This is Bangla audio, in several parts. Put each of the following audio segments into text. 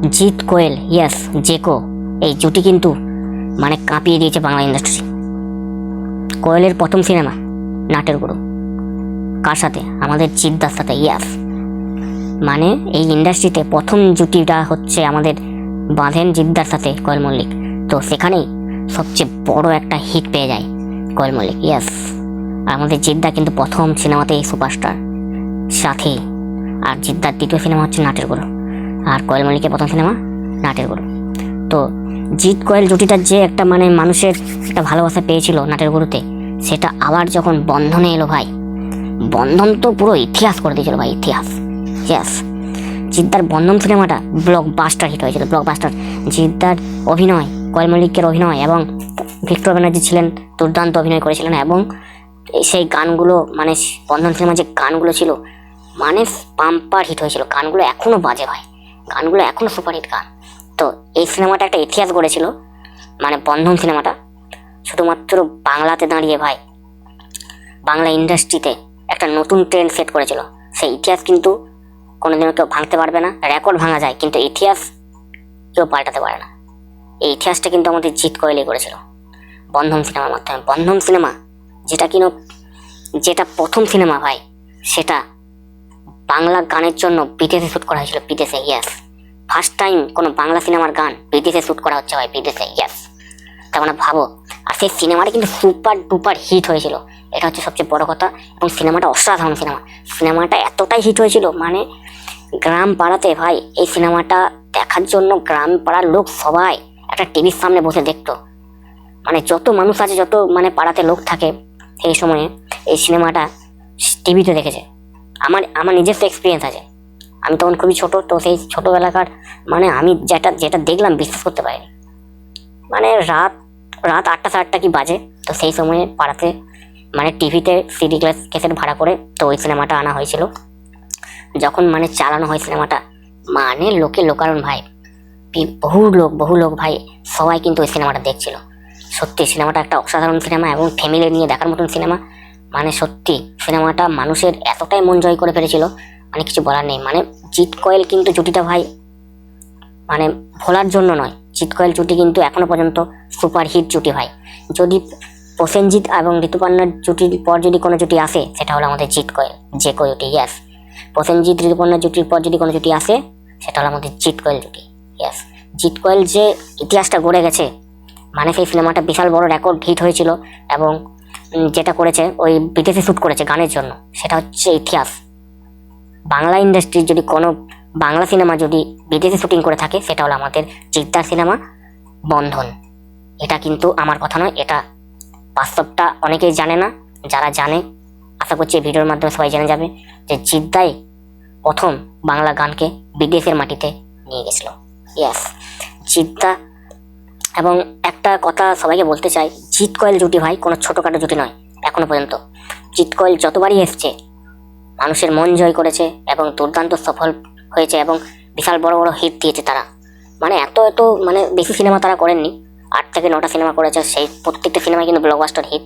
জিৎ কোয়েল, ইয়েস জেকো, এই জুটি কিন্তু মানে কাঁপিয়ে দিয়েছে বাংলা ইন্ডাস্ট্রি। কোয়েলের প্রথম সিনেমা নাটের গুরু, কার সাথে? আমাদের জিদ্দার সাথে। ইয়াস, মানে এই ইন্ডাস্ট্রিতে প্রথম জুটিটা হচ্ছে আমাদের বাঁধেন জিদ্দার সাথে কোয়েল মল্লিক। তো সেখানেই সবচেয়ে বড় একটা হিট পেয়ে যায় কোয়েল মল্লিক। ইয়াস, আমাদের জিদ্দা কিন্তু প্রথম সিনেমাতেই সুপারস্টার সাথে। আর জিদ্দার দ্বিতীয় সিনেমা হচ্ছে নাটের গুরু, আর কোয়েল মল্লিকের প্রথম সিনেমা নাটের গুরু। তো জিৎ কোয়েল জুটিটার যে একটা মানে মানুষের একটা ভালোবাসা পেয়েছিল নাটের গুরুতে, সেটা আবার যখন বন্ধনে এলো ভাই, বন্ধন তো পুরো ইতিহাস করে দিয়েছিল ভাই, ইতিহাস। ইয়েস, জিদ্দার বন্ধন সিনেমাটা ব্লকবাস্টার হিট হয়েছিল, ব্লকবাস্টার। জিদ্দার অভিনয়, কোয়েল মল্লিকের অভিনয় এবং ভিক্টর ব্যানার্জি ছিলেন, দুর্দান্ত অভিনয় করেছিলেন। এবং সেই গানগুলো মানে বন্ধন সিনেমার যে গানগুলো ছিল মানে পাম্পার হিট হয়েছিল। গানগুলো এখনও বাজে ভাই, গানগুলো এখনও সুপারহিট গান। তো এই সিনেমাটা একটা ইতিহাস গড়েছিল, মানে বন্ধন সিনেমাটা শুধুমাত্র বাংলাতে দাঁড়িয়ে ভাই বাংলা ইন্ডাস্ট্রিতে একটা নতুন ট্রেন্ড সেট করেছিল। সেই ইতিহাস কিন্তু কোনোদিনও কেউ ভাঙতে পারবে না। রেকর্ড ভাঙা যায় কিন্তু ইতিহাস কেউ পাল্টাতে পারে না। এই ইতিহাসটা কিন্তু আমাদের জিৎ কোয়েলই করেছিল বন্ধন সিনেমার মাধ্যমে। বন্ধন সিনেমা যেটা প্রথম সিনেমা ভাই, সেটা বাংলা গানের জন্য বিদেশে শ্যুট করা হয়েছিল, বিদেশে। ইয়াস, ফার্স্ট টাইম কোনো বাংলা সিনেমার গান বিদেশে শ্যুট করা হচ্ছে ভাই, বিদেশে। ইয়াস, তার মানে ভাবো। আর সেই সিনেমাটা কিন্তু সুপার ডুপার হিট হয়েছিল, এটা হচ্ছে সবচেয়ে বড় কথা। এবং সিনেমাটা অসাধারণ সিনেমাটা এতটাই হিট হয়েছিল মানে গ্রাম পাড়াতে ভাই এই সিনেমাটা দেখার জন্য গ্রাম পাড়ার লোক সবাই একটা টিভির সামনে বসে দেখতো। মানে যত মানুষ আছে, যত মানে পাড়াতে লোক থাকে সেই সময়ে এই সিনেমাটা টিভিতে দেখেছে। আমার নিজস্ব এক্সপিরিয়েন্স আছে, আমি তখন খুবই ছোট। তো সেই ছোটোবেলাকার মানে আমি যেটা দেখলাম বিশ্বাস করতে পারিনি। মানে রাত 8টা 8:30 কি বাজে, তো সেই সময়ে পাড়াতে মানে টিভিতে সিডি ক্যাসেট ভাড়া করে তো ওই সিনেমাটা আনা হয়েছিল। যখন মানে চালানো হয় সিনেমাটা, মানে লোকারণ ভাই, বহু লোক ভাই সবাই কিন্তু ওই সিনেমাটা দেখছিল। সত্যি সিনেমাটা একটা অসাধারণ সিনেমা এবং ফ্যামিলি নিয়ে দেখার মতন সিনেমা। মানে সত্যি সিনেমাটা মানুষের এতটাই মন জয় করে ফেলেছিল, মানে কিছু বলার নেই। মানে জিৎ কোয়েল কিন্তু জুটিটা ভাই মানে ভোলার জন্য নয়, জিৎ কোয়েল জুটি কিন্তু এখনো পর্যন্ত সুপার হিট জুটি ভাই। যদি প্রসেনজিৎ এবং ঋতুপর্ণার জুটির পর যদি কোনো জুটি আসে, সেটা হলো আমাদের জিৎ কোয়েল জেকো জুটি। ইয়াস, প্রসেনজিৎ ঋতুপর্ণার জুটির পর যদি কোনো জুটি আসে, সেটা হলো আমাদের জিৎ কোয়েল জুটি। ইয়াস, জিৎ কোয়েল যে ইতিহাসটা গড়ে গেছে, মানে সেই সিনেমাটা বিশাল বড় রেকর্ড হিট হয়েছিল। এবং যেটা করেছে ওই বিদেশে শ্যুট করেছে গানের জন্য, সেটা হচ্ছে ইতিহাস। বাংলা ইন্ডাস্ট্রির যদি কোনো বাংলা সিনেমা যদি বিদেশে শুটিং করে থাকে, সেটা হলো আমাদের জিদ্দার সিনেমা বন্ধন। এটা কিন্তু আমার কথা নয়, এটা বাস্তবটা অনেকেই জানে না। যারা জানে আশা করছি এই ভিডিওর মাধ্যমে সবাই জেনে যাবে যে জিদ্দাই প্রথম বাংলা গানকে বিদেশের মাটিতে নিয়ে গেছিল। ইয়াস, জিদ্দা। এবং একটা কথা সবাইকে বলতে চাই, জিৎ কোয়েল জুটি ভাই কোনো ছোটোখাটো জুটি নয়। এখনো পর্যন্ত জিৎ কোয়েল যতবারই এসছে মানুষের মন জয় করেছে এবং দুর্দান্ত সফল হয়েছে এবং বিশাল বড় বড় হিট দিয়েছে তারা। মানে এত মানে বেশি সিনেমা তারা করেননি, 8 থেকে 9টা সিনেমা করেছে, সেই প্রত্যেকটা সিনেমায় কিন্তু ব্লকবাস্টার হিট।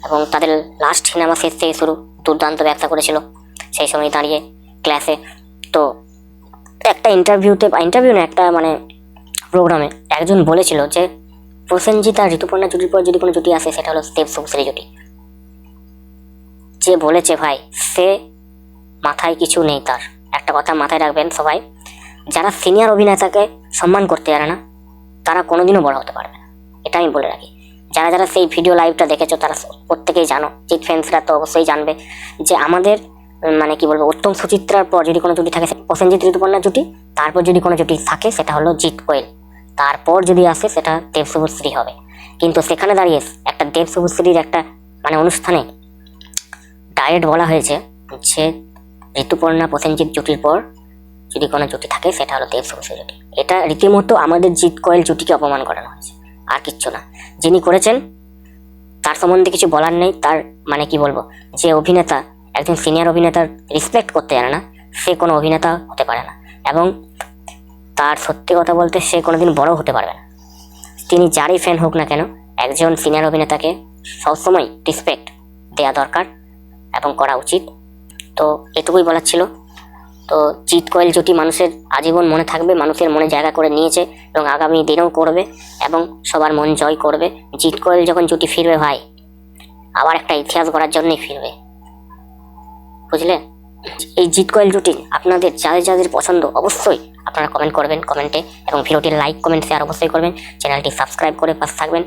এবং তাদের লাস্ট সিনেমা শেষ থেকে শুরু দুর্দান্ত ব্যবসা করেছিল সেই সময় দাঁড়িয়ে ক্লাসে। তো একটা ইন্টারভিউ না, একটা মানে প্রোগ্রামে একজন বলেছিল যে প্রসেনজিৎ আর ঋতুপর্ণা জুটির পর যদি কোনো জুটি আসে, সেটা হলো দেব শুভশ্রী জুটি। যে বলেছে ভাই, সে মাথায় কিছু নেই। তার একটা কথা মাথায় রাখবেন সবাই, যারা সিনিয়র অভিনেতাকে সম্মান করতে পারে না, তারা কোনোদিনও বড় হতে পারবে না। এটা আমি বলে রাখি। যারা সেই ভিডিও লাইভটা দেখেছো তারা প্রত্যেকেই জানো, জিৎ ফ্যান্সরা তো অবশ্যই জানবে যে আমাদের মানে কি বলবো, উত্তম সুচিত্রার পর যদি কোনো জুটি থাকে প্রসেনজিৎ ঋতুপর্ণা জুটি, তারপর যদি কোনো জুটি থাকে সেটা হলো জিৎ কোয়েল, তারপর যদি আসে সেটা দেব শুভশ্রী হবে। কিন্তু সেখানে দাঁড়িয়ে একটা দেব শুভশ্রীর একটা মানে অনুষ্ঠানে ডাইরেক্ট বলা হয়েছে যে ঋতুপর্ণা প্রসেনজিৎ জুটির পর যদি কোনো জুটি থাকে সেটা হলো দেব শুভশ্রী জুটি। এটা রীতিমতো আমাদের জিৎ কোয়েল জুটিকে অপমান করানো হয়েছে, আর কিচ্ছু না। যিনি করেছেন তার সম্বন্ধে কিছু বলার নেই। তার মানে কি বলবো, যে অভিনেতা একজন সিনিয়র অভিনেতার রেসপেক্ট করতে জানে না, সে কোনো অভিনেতা হতে পারে না। এবং তার সত্যি কথা বলতে সে কোনোদিন বড় হতে পারবে না। তিনি যারই ফ্যান হোক না কেন, একজন সিনিয়র অভিনেতাকে সবসময় রেসপেক্ট দেওয়া দরকার এবং করা উচিত। তো এটুকুই বলার ছিল। তো তো জিৎ কোয়েল জুটি মানুষের আজীবন মনে থাকবে, মানুষের মনে জায়গা করে নিয়েছে এবং আগামী দিনেও করবে এবং সবার মন জয় করবে। জিৎ কোয়েল যখন জুটি ফিরবে ভাই, আবার একটা ইতিহাস গড়ার জন্যই ফিরবে, বুঝলে? এই জিৎ কোয়েল জুটি আপনাদের যাদের যাদের পছন্দ অবশ্যই আপনারা কমেন্ট করবেন কমেন্টে, এবং ভিডিওটি লাইক কমেন্ট শেয়ার অবশ্যই করবেন। চ্যানেলটি সাবস্ক্রাইব করে পাশে থাকবেন।